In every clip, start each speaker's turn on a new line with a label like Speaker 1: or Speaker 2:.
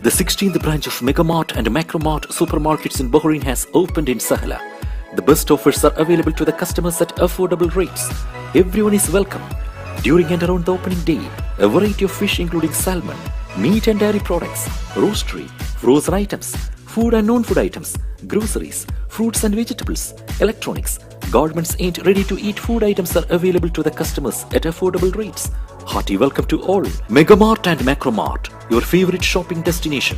Speaker 1: The 16th branch of Megamart and Macromart supermarkets in Bahrain has opened in Sahla. The best offers are available to the customers at affordable rates. Everyone is welcome. During and around the opening day, a variety of fish including salmon, meat and dairy products, roastery, frozen items, food and non-food items, groceries, fruits and vegetables, electronics, garments and ready-to-eat food items are available to the customers at affordable rates. Hearty welcome to all. Megamart and Macromart, your favorite shopping destination.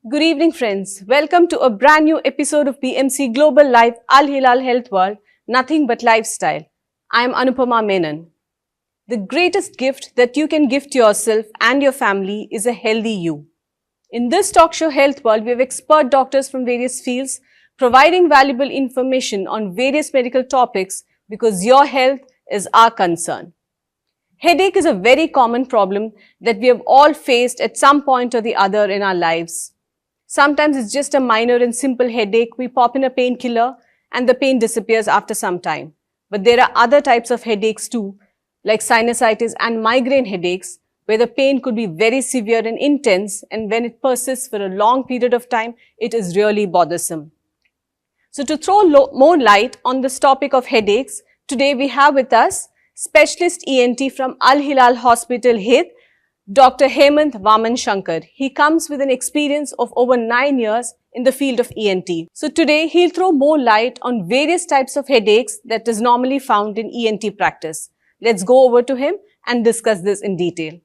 Speaker 2: Good evening, friends. Welcome to a brand new episode of BMC Global Live Al Hilal Health World, Nothing But Lifestyle. I am Anupama Menon. The greatest gift that you can give to yourself and your family is a healthy you. In this talk show Health World, we have expert doctors from various fields providing valuable information on various medical topics because your health is our concern. Headache is a very common problem that we have all faced at some point or the other in our lives. Sometimes it's just a minor and simple headache. We pop in a painkiller and the pain disappears after some time. But there are other types of headaches too, like sinusitis and migraine headaches, where the pain could be very severe and intense, and when it persists for a long period of time, it is really bothersome. So to throw more light on this topic of headaches, today we have with us specialist ENT from Al Hilal Hospital, Hid, Dr. Hemant Vaman Shankar. He comes with an experience of over 9 years in the field of ENT. So today he'll throw more light on various types of headaches that is normally found in ENT practice. Let's go over to him and discuss this in detail.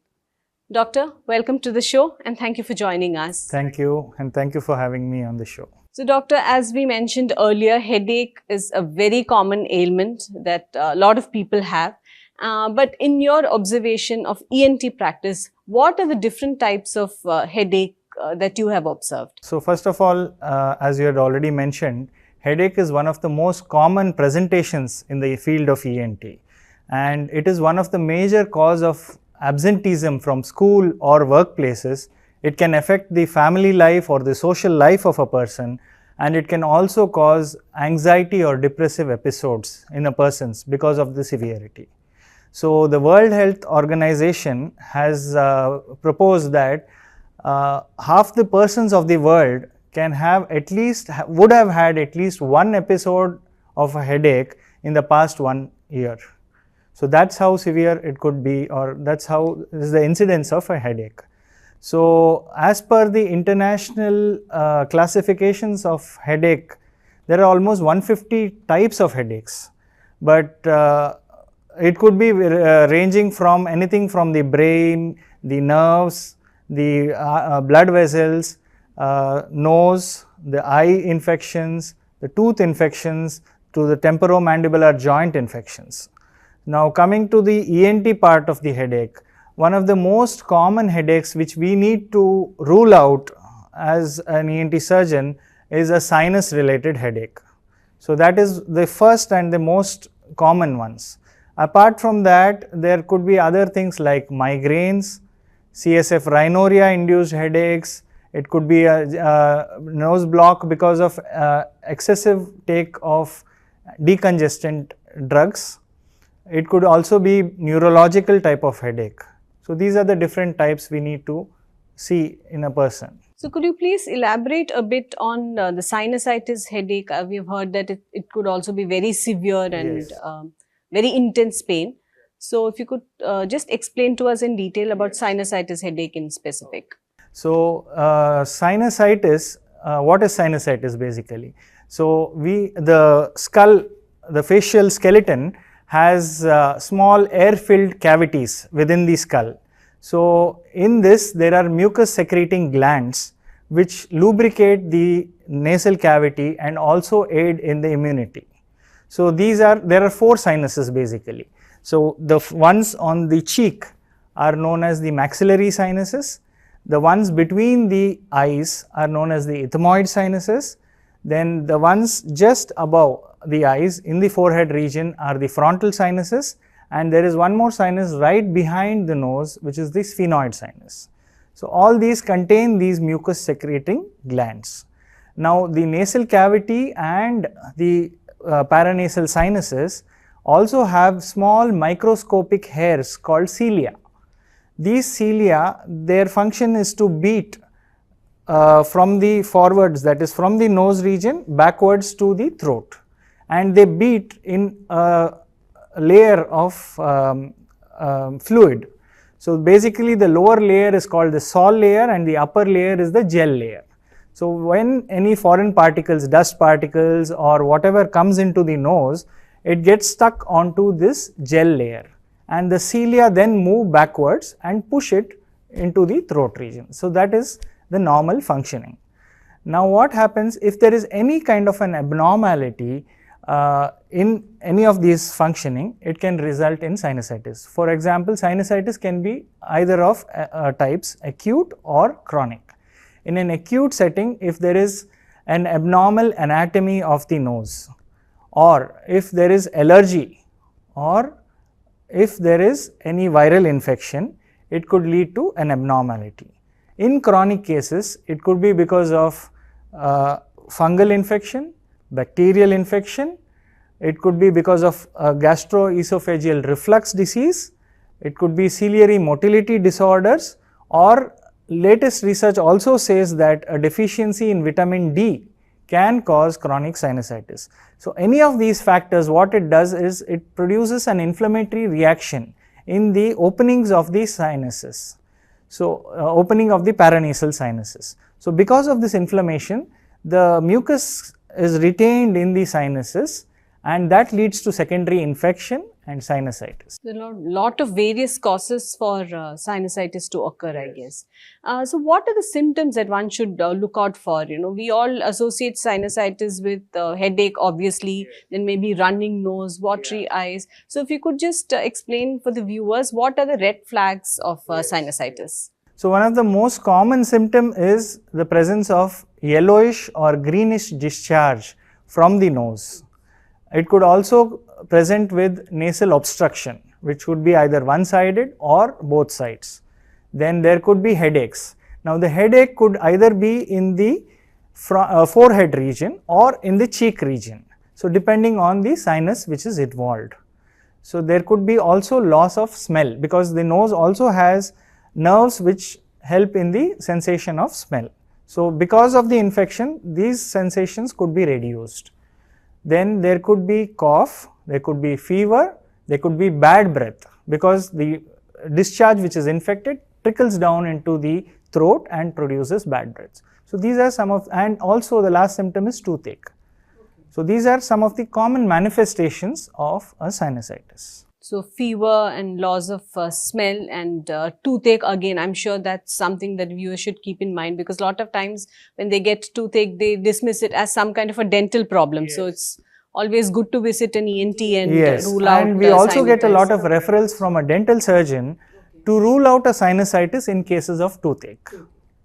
Speaker 2: Doctor, welcome to the show and thank you for joining us.
Speaker 3: Thank you, and thank you for having me on the show.
Speaker 2: So, doctor, as we mentioned earlier, headache is a very common ailment that a lot of people have. But in your observation of ENT practice, what are the different types of headache that you have observed?
Speaker 3: So, first of all, as you had already mentioned, headache is one of the most common presentations in the field of ENT, and it is one of the major cause of absenteeism from school or workplaces. It can affect the family life or the social life of a person, and it can also cause anxiety or depressive episodes in a person's because of the severity. So, the World Health Organization has proposed that half the persons of the world can have would have had at least one episode of a headache in the past 1 year. So, that's how severe it could be, or that's how is the incidence of a headache. So, as per the international classifications of headache, there are almost 150 types of headaches, but it could be ranging from anything from the brain, the nerves, the blood vessels, nose, the eye infections, the tooth infections, to the temporomandibular joint infections. Now, coming to the ENT part of the headache, one of the most common headaches which we need to rule out as an ENT surgeon is a sinus related headache. So, that is the first and the most common ones. Apart from that, there could be other things like migraines, CSF rhinorrhea induced headaches. It could be a nose block because of excessive take of decongestant drugs. It could also be neurological type of headache. So, these are the different types we need to see in a person.
Speaker 2: So, could you please elaborate a bit on the sinusitis headache? We've heard that it could also be very severe and
Speaker 3: Yes.
Speaker 2: very intense pain. So, if you could just explain to us in detail about sinusitis headache in specific.
Speaker 3: So, sinusitis, what is sinusitis basically? So, the skull, the facial skeleton has small air-filled cavities within the skull. So, in this there are mucus secreting glands which lubricate the nasal cavity and also aid in the immunity. So, there are 4 sinuses basically. So, the ones on the cheek are known as the maxillary sinuses. The ones between the eyes are known as the ethmoid sinuses. Then the ones just above the eyes in the forehead region are the frontal sinuses, and there is one more sinus right behind the nose, which is the sphenoid sinus. So, all these contain these mucus secreting glands. Now, the nasal cavity and the paranasal sinuses also have small microscopic hairs called cilia. These cilia, their function is to beat from the forwards, that is from the nose region backwards to the throat, and they beat in a layer of fluid. So, basically the lower layer is called the sol layer and the upper layer is the gel layer. So, when any foreign particles, dust particles or whatever comes into the nose, it gets stuck onto this gel layer, and the cilia then move backwards and push it into the throat region. So, that is the normal functioning. Now, what happens if there is any kind of an abnormality in any of these functioning? It can result in sinusitis. For example, sinusitis can be either of types, acute or chronic. In an acute setting, if there is an abnormal anatomy of the nose, or if there is allergy, or if there is any viral infection, it could lead to an abnormality. In chronic cases, it could be because of fungal infection, bacterial infection, it could be because of gastroesophageal reflux disease, it could be ciliary motility disorders, or latest research also says that a deficiency in vitamin D can cause chronic sinusitis. So, any of these factors, what it does is it produces an inflammatory reaction in the openings of the sinuses. So, opening of the paranasal sinuses. So, because of this inflammation, the mucus is retained in the sinuses, and that leads to secondary infection and sinusitis.
Speaker 2: There are a lot of various causes for sinusitis to occur, I guess. So, what are the symptoms that one should look out for? You know, we all associate sinusitis with headache, obviously, then maybe running nose, watery eyes. So, if you could just explain for the viewers, what are the red flags of sinusitis?
Speaker 3: So, one of the most common symptom is the presence of yellowish or greenish discharge from the nose. It could also present with nasal obstruction, which would be either one-sided or both sides. Then there could be headaches. Now, the headache could either be in the forehead region or in the cheek region. So, depending on the sinus which is involved. So, there could be also loss of smell, because the nose also has nerves which help in the sensation of smell. So, because of the infection, these sensations could be reduced. Then there could be cough, there could be fever, there could be bad breath, because the discharge which is infected trickles down into the throat and produces bad breaths. So, these are some of, and also the last symptom is toothache. So, these are some of the common manifestations of a sinusitis.
Speaker 2: So, fever and loss of smell and toothache, again, I'm sure that's something that viewers should keep in mind, because a lot of times when they get toothache, they dismiss it as some kind of a dental problem. Yes. So, it's always good to visit an ENT and rule out.
Speaker 3: And we also get a lot of referrals from a dental surgeon to rule out a sinusitis in cases of toothache.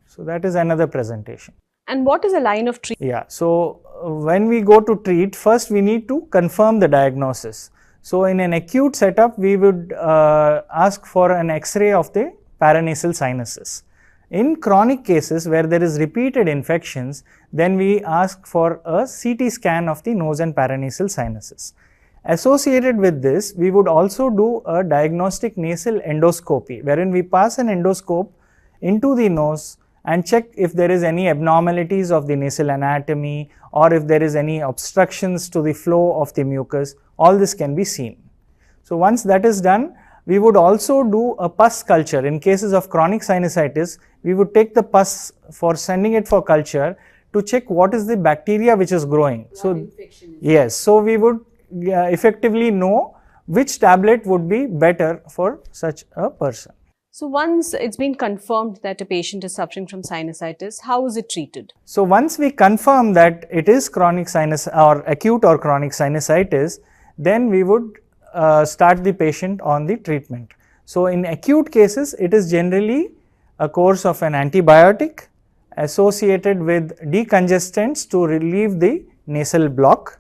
Speaker 3: So, that is another presentation.
Speaker 2: And what is a line of treatment?
Speaker 3: Yeah, so when we go to treat, first we need to confirm the diagnosis. So, in an acute setup, we would ask for an X-ray of the paranasal sinuses. In chronic cases where there is repeated infections, then we ask for a CT scan of the nose and paranasal sinuses. Associated with this, we would also do a diagnostic nasal endoscopy, wherein we pass an endoscope into the nose and check if there is any abnormalities of the nasal anatomy, or if there is any obstructions to the flow of the mucus. All this can be seen. So, once that is done, we would also do a pus culture. In cases of chronic sinusitis, we would take the pus for sending it for culture to check what is the bacteria which is growing. So, yes, so we would effectively know which tablet would be better for such a person.
Speaker 2: So, once it's been confirmed that a patient is suffering from sinusitis, how is it treated?
Speaker 3: So, once we confirm that it is chronic sinus or acute or chronic sinusitis, then we would start the patient on the treatment. So, in acute cases, it is generally a course of an antibiotic associated with decongestants to relieve the nasal block,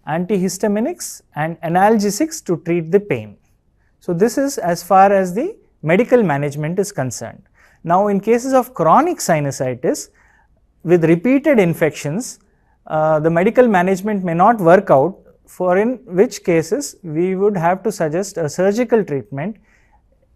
Speaker 3: antihistaminics and analgesics to treat the pain. So, this is as far as the medical management is concerned. Now, in cases of chronic sinusitis with repeated infections, the medical management may not work out, for in which cases we would have to suggest a surgical treatment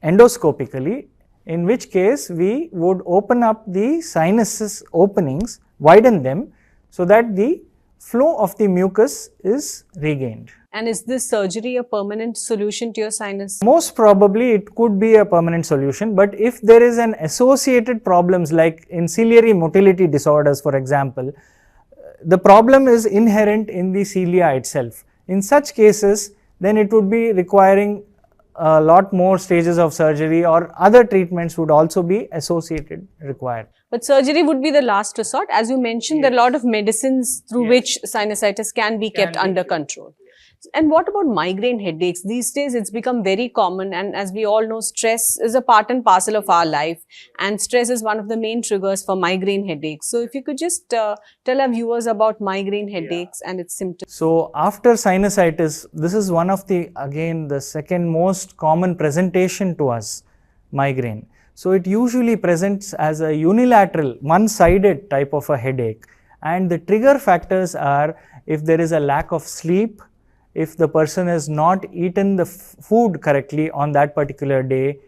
Speaker 3: endoscopically, in which case we would open up the sinuses openings, widen them, so that the flow of the mucus is regained.
Speaker 2: And is this surgery a permanent solution to your sinus?
Speaker 3: Most probably it could be a permanent solution, but if there is an associated problems like in ciliary motility disorders, for example, the problem is inherent in the cilia itself. In such cases, then it would be requiring a lot more stages of surgery, or other treatments would also be associated required.
Speaker 2: But surgery would be the last resort. As you mentioned, yes, there are a lot of medicines through which sinusitis can be kept under control. And what about migraine headaches? These days it's become very common, and as we all know, stress is a part and parcel of our life, and stress is one of the main triggers for migraine headaches. So if you could just tell our viewers about migraine headaches and its symptoms.
Speaker 3: So after sinusitis, this is one of the, again, the second most common presentation to us, migraine. So it usually presents as a unilateral, one-sided type of a headache, and the trigger factors are if there is a lack of sleep, if the person has not eaten the food correctly on that particular day,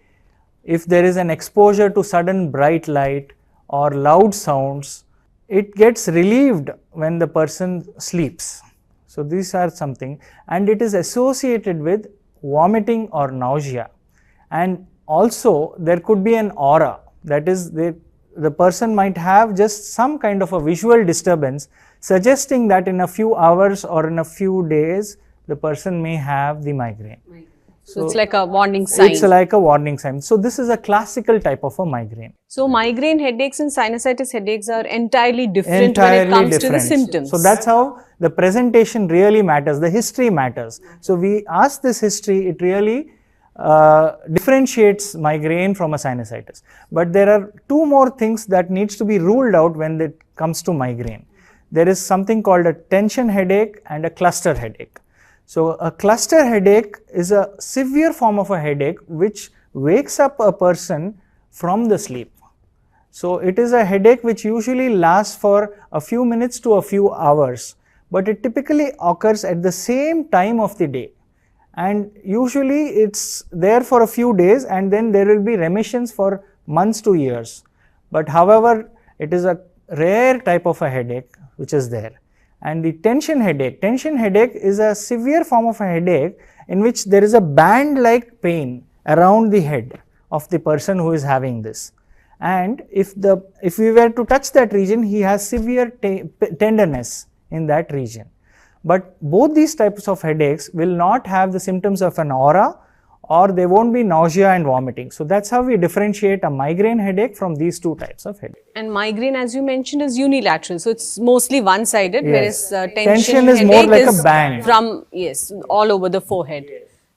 Speaker 3: if there is an exposure to sudden bright light or loud sounds, it gets relieved when the person sleeps. So these are something, and it is associated with vomiting or nausea, and also there could be an aura. That is, the person might have just some kind of a visual disturbance, suggesting that in a few hours or in a few days, the person may have the migraine.
Speaker 2: So it's like a warning sign.
Speaker 3: It's like a warning sign. So this is a classical type of a migraine.
Speaker 2: So migraine headaches and sinusitis headaches are entirely different when it comes to the symptoms.
Speaker 3: So that's how the presentation really matters, the history matters. So we ask this history, it really differentiates migraine from a sinusitis. But there are two more things that needs to be ruled out when it comes to migraine. There is something called a tension headache and a cluster headache. So a cluster headache is a severe form of a headache which wakes up a person from the sleep. So it is a headache which usually lasts for a few minutes to a few hours, but it typically occurs at the same time of the day. And usually it's there for a few days and then there will be remissions for months to years. But however, it is a rare type of a headache which is there. And the tension headache is a severe form of a headache in which there is a band-like pain around the head of the person who is having this. And if we were to touch that region, he has severe tenderness in that region. But both these types of headaches will not have the symptoms of an aura, or they won't be nausea and vomiting. So that's how we differentiate a migraine headache from these two types of headache.
Speaker 2: And migraine, as you mentioned, is unilateral. So it's mostly one-sided,
Speaker 3: Yes.
Speaker 2: whereas
Speaker 3: Tension is more like a band.
Speaker 2: From, all over the forehead.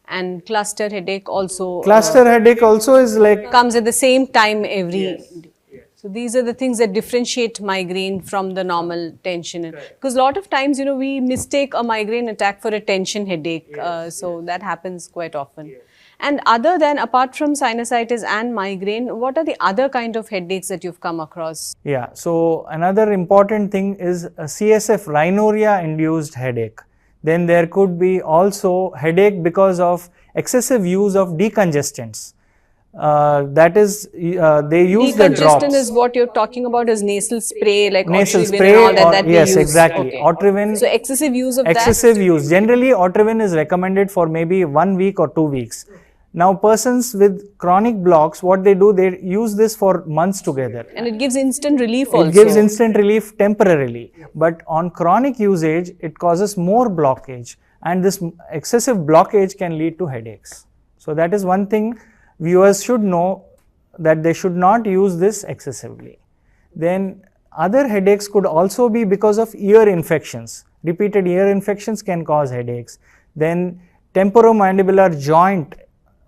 Speaker 2: And cluster headache also.
Speaker 3: Cluster headache also is like
Speaker 2: Comes at the same time every day. So these are the things that differentiate migraine from the normal tension. Because a lot of times, we mistake a migraine attack for a tension headache. So that happens quite often. And apart from sinusitis and migraine, what are the other kind of headaches that you've come across?
Speaker 3: Yeah, so another important thing is a CSF rhinorrhea induced headache. Then there could be also headache because of excessive use of decongestants. That is, they use the drops.
Speaker 2: Decongestant is what you're talking about, is nasal spray, like
Speaker 3: Nasal
Speaker 2: Otrivin
Speaker 3: spray,
Speaker 2: and all that we
Speaker 3: yes,
Speaker 2: use.
Speaker 3: exactly.
Speaker 2: Okay.
Speaker 3: Otrivin.
Speaker 2: So excessive use of
Speaker 3: Excessive use. Generally, Otrivin is recommended for maybe 1 week or 2 weeks. Now, persons with chronic blocks, what they do, they use this for months together.
Speaker 2: And it gives instant relief also.
Speaker 3: It gives instant relief temporarily, but on chronic usage, it causes more blockage, and this excessive blockage can lead to headaches. So that is one thing viewers should know, that they should not use this excessively. Then other headaches could also be because of ear infections. Repeated ear infections can cause headaches. Then temporomandibular joint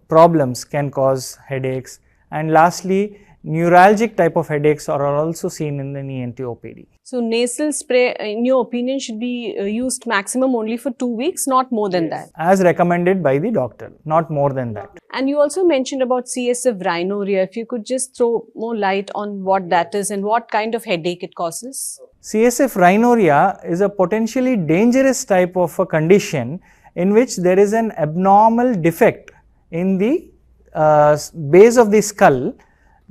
Speaker 3: problems can cause headaches. And lastly, neuralgic type of headaches are also seen in the ENT OPD.
Speaker 2: So nasal spray, in your opinion, should be used maximum only for 2 weeks, not more than that.
Speaker 3: As recommended by the doctor, not more than that.
Speaker 2: And you also mentioned about CSF rhinorrhea. If you could just throw more light on what that is and what kind of headache it causes.
Speaker 3: CSF rhinorrhea is a potentially dangerous type of a condition in which there is an abnormal defect in the base of the skull,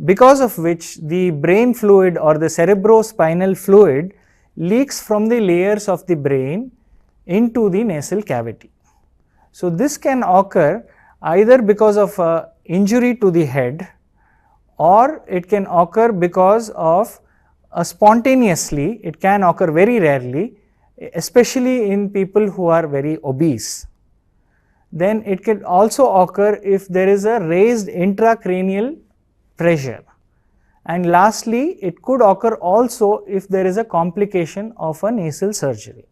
Speaker 3: because of which the brain fluid or the cerebrospinal fluid leaks from the layers of the brain into the nasal cavity. So this can occur either because of injury to the head, or it can occur because of spontaneously. It can occur very rarely, especially in people who are very obese. Then it can also occur if there is a raised intracranial pressure. And lastly, it could occur also if there is a complication of a nasal surgery.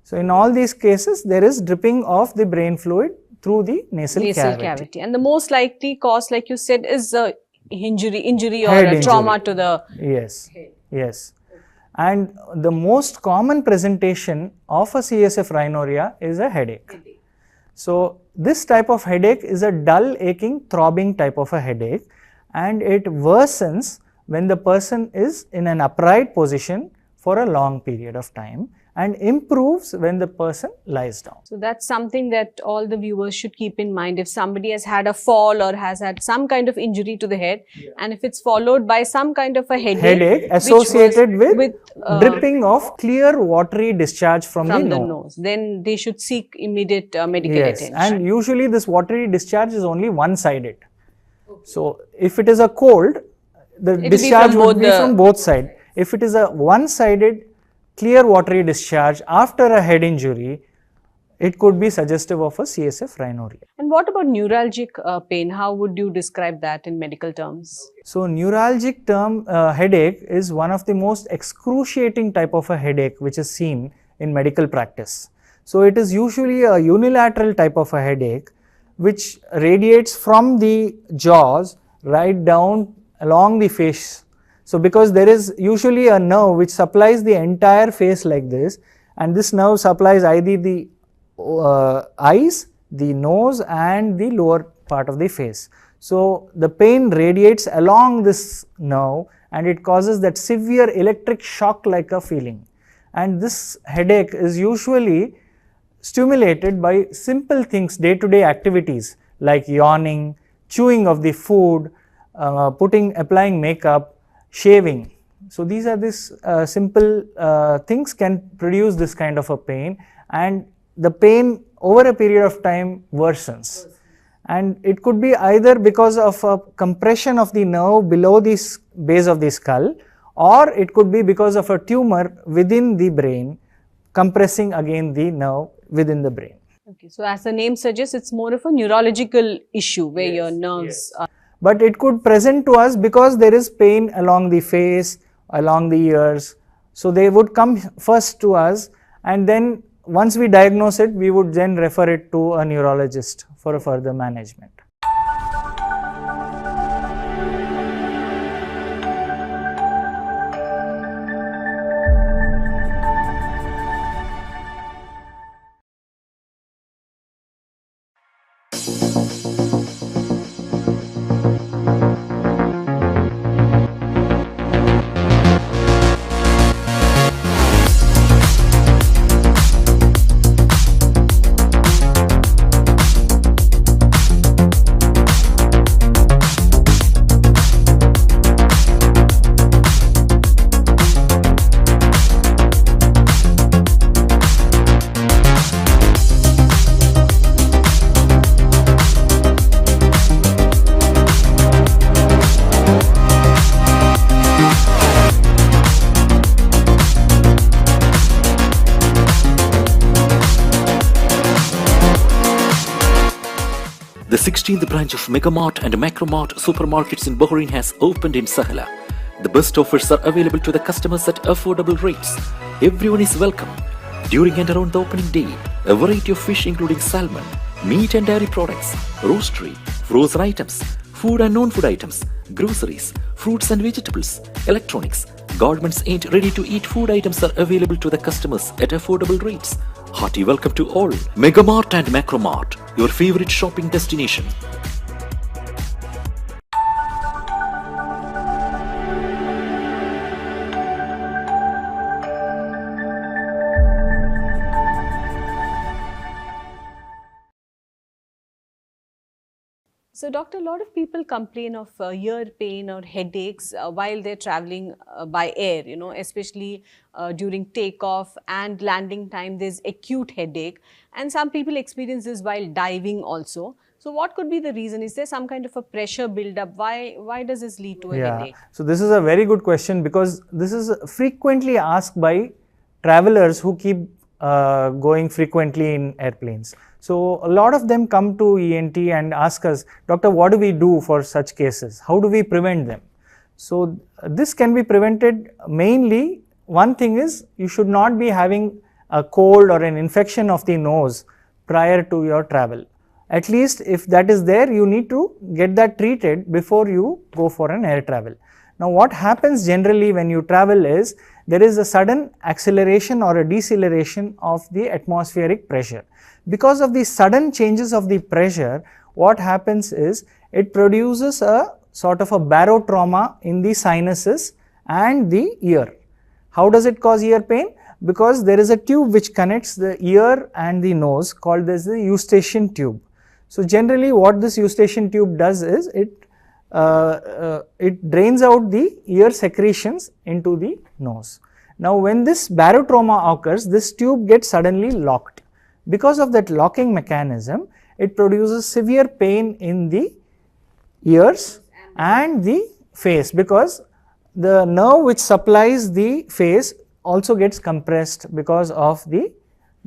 Speaker 3: So in all these cases, there is dripping of the brain fluid through the nasal cavity.
Speaker 2: And the most likely cause, like you said, is a injury or
Speaker 3: Head
Speaker 2: a trauma
Speaker 3: injury.
Speaker 2: to the
Speaker 3: Yes, yes. And the most common presentation of a CSF rhinorrhea is a headache. So this type of headache is a dull, aching, throbbing type of a headache, and it worsens when the person is in an upright position for a long period of time, and improves when the person lies down.
Speaker 2: So that's something that all the viewers should keep in mind. If somebody has had a fall or has had some kind of injury to the head, and if it's followed by some kind of a headache
Speaker 3: associated with dripping of clear watery discharge from the nose,
Speaker 2: then they should seek immediate medical attention.
Speaker 3: And usually this watery discharge is only one-sided. So if it is a cold, the
Speaker 2: It'll be
Speaker 3: discharge
Speaker 2: from
Speaker 3: would
Speaker 2: both
Speaker 3: be from both sides. If it is a one-sided clear watery discharge after a head injury, it could be suggestive of a CSF rhinorrhea.
Speaker 2: And what about neuralgic pain? How would you describe that in medical terms?
Speaker 3: So neuralgic term headache is one of the most excruciating type of a headache which is seen in medical practice. So it is usually a unilateral type of a headache which radiates from the jaws right down along the face. So because there is usually a nerve which supplies the entire face like this, and this nerve supplies either the eyes, the nose and the lower part of the face. So the pain radiates along this nerve and it causes that severe electric shock like a feeling. And this headache is usually stimulated by simple things, day-to-day activities like yawning, chewing of the food, applying makeup, shaving. So these are these simple things can produce this kind of a pain, and the pain over a period of time worsens. And it could be either because of a compression of the nerve below the base of the skull, or it could be because of a tumor within the brain compressing again the nerve within the brain.
Speaker 2: Okay, so as the name suggests, it's more of a neurological issue where your nerves are.
Speaker 3: But it could present to us because there is pain along the face, along the ears. So they would come first to us, and then once we diagnose it, we would then refer it to a neurologist for a further management.
Speaker 1: The 16th branch of Megamart and Macromart supermarkets in Bahrain has opened in Sahla. The best offers are available to the customers at affordable rates. Everyone is welcome. During and around the opening day, a variety of fish including salmon, meat and dairy products, roastery, frozen items, food and non-food items, groceries, fruits and vegetables, electronics, garments and ready-to-eat food items are available to the customers at affordable rates. Hearty welcome to all. Megamart and Macromart, your favorite shopping destination.
Speaker 2: So, doctor, a lot of people complain of ear pain or headaches while they're traveling by air, especially during takeoff and landing time, there's acute headache. And some people experience this while diving also. So, what could be the reason? Is there some kind of a pressure build-up? Why does this lead to a headache?
Speaker 3: So, this is a very good question because this is frequently asked by travelers who keep going frequently in airplanes. So, a lot of them come to ENT and ask us, Doctor, what do we do for such cases? How do we prevent them? So, this can be prevented mainly. One thing is you should not be having a cold or an infection of the nose prior to your travel. At least if that is there, you need to get that treated before you go for an air travel. Now, what happens generally when you travel is there is a sudden acceleration or a deceleration of the atmospheric pressure. Because of the sudden changes of the pressure, what happens is it produces a sort of a barotrauma in the sinuses and the ear. How does it cause ear pain? Because there is a tube which connects the ear and the nose called as the eustachian tube. So, generally what this eustachian tube does is it drains out the ear secretions into the nose. Now, when this barotrauma occurs, this tube gets suddenly locked. Because of that locking mechanism, it produces severe pain in the ears and the face, because the nerve which supplies the face also gets compressed because of the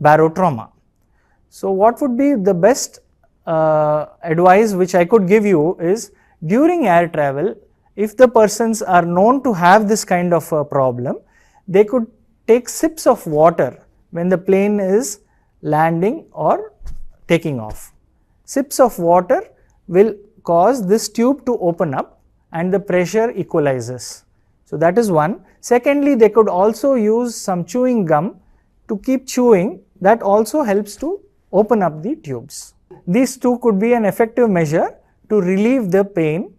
Speaker 3: barotrauma. So, what would be the best advice which I could give you is, during air travel, if the persons are known to have this kind of a problem, they could take sips of water when the plane is landing or taking off. Sips of water will cause this tube to open up and the pressure equalizes. So, that is one. Secondly, they could also use some chewing gum to keep chewing, that also helps to open up the tubes. These two could be an effective measure to relieve the pain,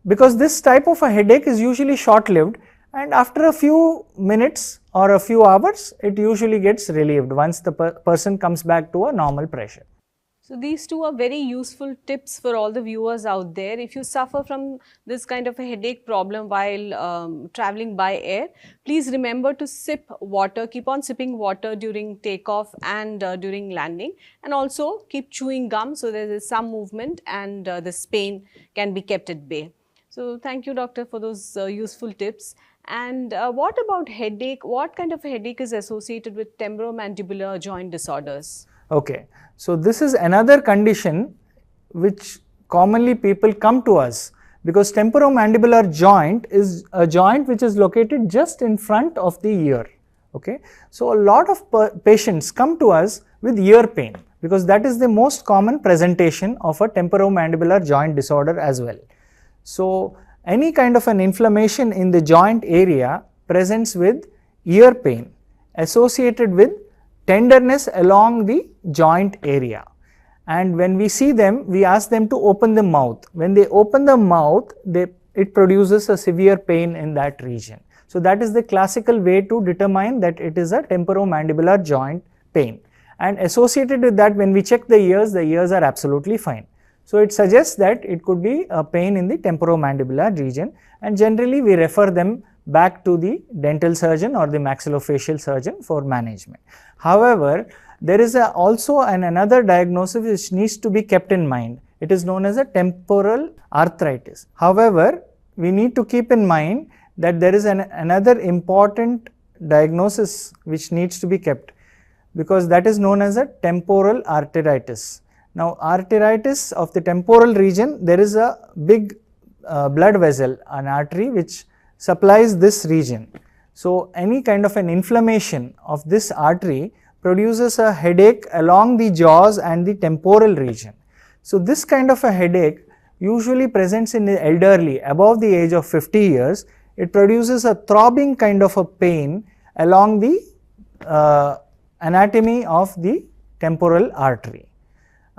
Speaker 3: because this type of a headache is usually short lived, and after a few minutes or a few hours it usually gets relieved once the person comes back to a normal pressure.
Speaker 2: So these two are very useful tips for all the viewers out there. If you suffer from this kind of a headache problem while traveling by air, please remember to sip water, keep on sipping water during takeoff and during landing, and also keep chewing gum so there is some movement and this pain can be kept at bay. So thank you, doctor, for those useful tips. And what about headache? What kind of a headache is associated with temporomandibular joint disorders?
Speaker 3: Okay, so this is another condition which commonly people come to us, because temporomandibular joint is a joint which is located just in front of the ear. Okay, so a lot of patients come to us with ear pain, because that is the most common presentation of a temporomandibular joint disorder as well. So any kind of an inflammation in the joint area presents with ear pain associated with tenderness along the joint area, and when we see them, we ask them to open the mouth. When they open the mouth, it produces a severe pain in that region. So that is the classical way to determine that it is a temporomandibular joint pain, and associated with that, when we check the ears are absolutely fine. So it suggests that it could be a pain in the temporomandibular region, and generally we refer them back to the dental surgeon or the maxillofacial surgeon for management. However, there is also another diagnosis which needs to be kept in mind. It is known as a temporal arthritis. However, we need to keep in mind that there is another important diagnosis which needs to be kept, because that is known as a temporal arteritis. Now, arteritis of the temporal region, there is a big blood vessel, an artery which supplies this region. So, any kind of an inflammation of this artery produces a headache along the jaws and the temporal region. So, this kind of a headache usually presents in the elderly above the age of 50 years. It produces a throbbing kind of a pain along the anatomy of the temporal artery,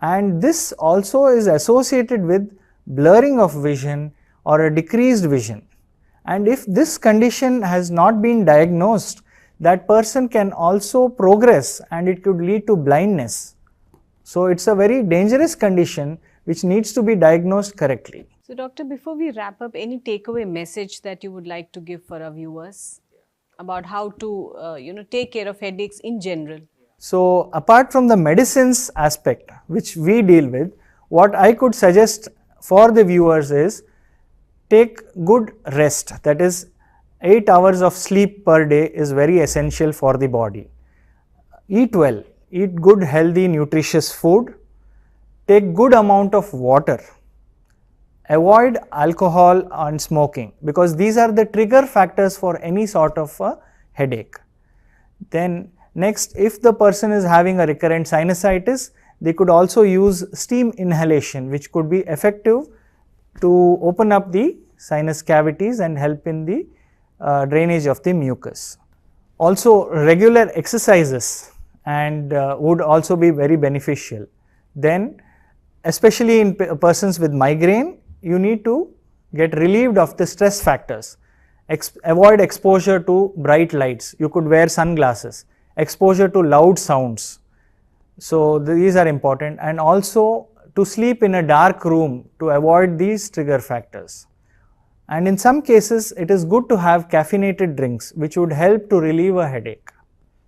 Speaker 3: and this also is associated with blurring of vision or a decreased vision. And if this condition has not been diagnosed, that person can also progress and it could lead to blindness. So it's a very dangerous condition which needs to be diagnosed correctly.
Speaker 2: So doctor, before we wrap up, any takeaway message that you would like to give for our viewers about how to take care of headaches in general?
Speaker 3: So apart from the medicines aspect which we deal with, what I could suggest for the viewers is, take good rest, that is 8 hours of sleep per day is very essential for the body. Eat well, eat good healthy nutritious food, take good amount of water, avoid alcohol and smoking, because these are the trigger factors for any sort of a headache. Then next, if the person is having a recurrent sinusitis, they could also use steam inhalation, which could be effective to open up the sinus cavities and help in the drainage of the mucus. Also, regular exercises and would also be very beneficial. Then, especially in persons with migraine, you need to get relieved of the stress factors. Avoid exposure to bright lights. You could wear sunglasses. Exposure to loud sounds. So these are important, and also to sleep in a dark room to avoid these trigger factors. And in some cases, it is good to have caffeinated drinks which would help to relieve a headache.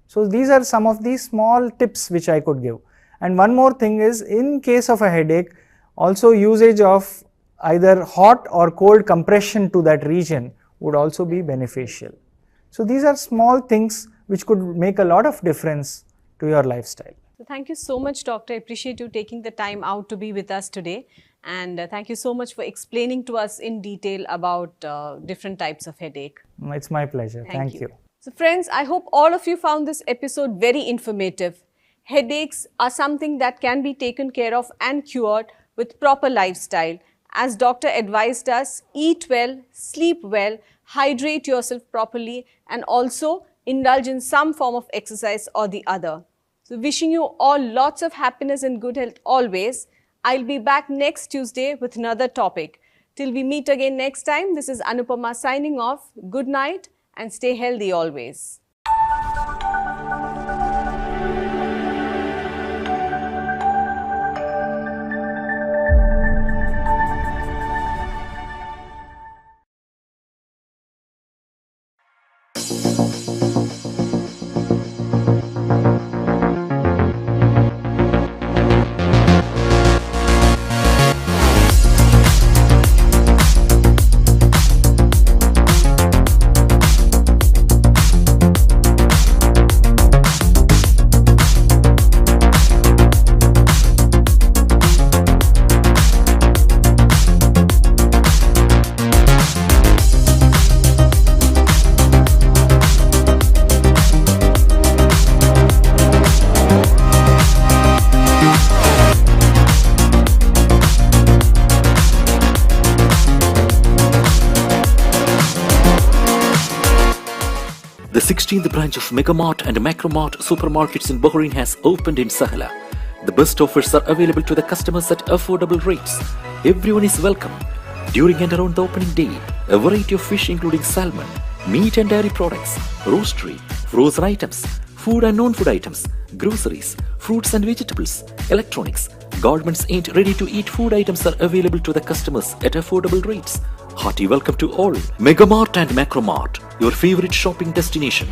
Speaker 3: So these are some of the small tips which I could give. And one more thing is, in case of a headache, also usage of either hot or cold compression to that region would also be beneficial. So these are small things which could make a lot of difference to your lifestyle.
Speaker 2: So thank you so much, Doctor. I appreciate you taking the time out to be with us today. And thank you so much for explaining to us in detail about different types of headache.
Speaker 3: It's my pleasure. Thank you.
Speaker 2: So friends, I hope all of you found this episode very informative. Headaches are something that can be taken care of and cured with proper lifestyle. As doctor advised us, eat well, sleep well, hydrate yourself properly, and also indulge in some form of exercise or the other. So wishing you all lots of happiness and good health always. I'll be back next Tuesday with another topic. Till we meet again next time, this is Anupama signing off. Good night and stay healthy always.
Speaker 1: The 16th branch of Megamart and Macromart supermarkets in Bahrain has opened in Sahala. The best offers are available to the customers at affordable rates. Everyone is welcome. During and around the opening day, a variety of fish including salmon, meat and dairy products, roastery, frozen items, food and non-food items, groceries, fruits and vegetables, electronics, garments and ready-to-eat food items are available to the customers at affordable rates. Hearty welcome to all. Megamart and Macromart, your favorite shopping destination.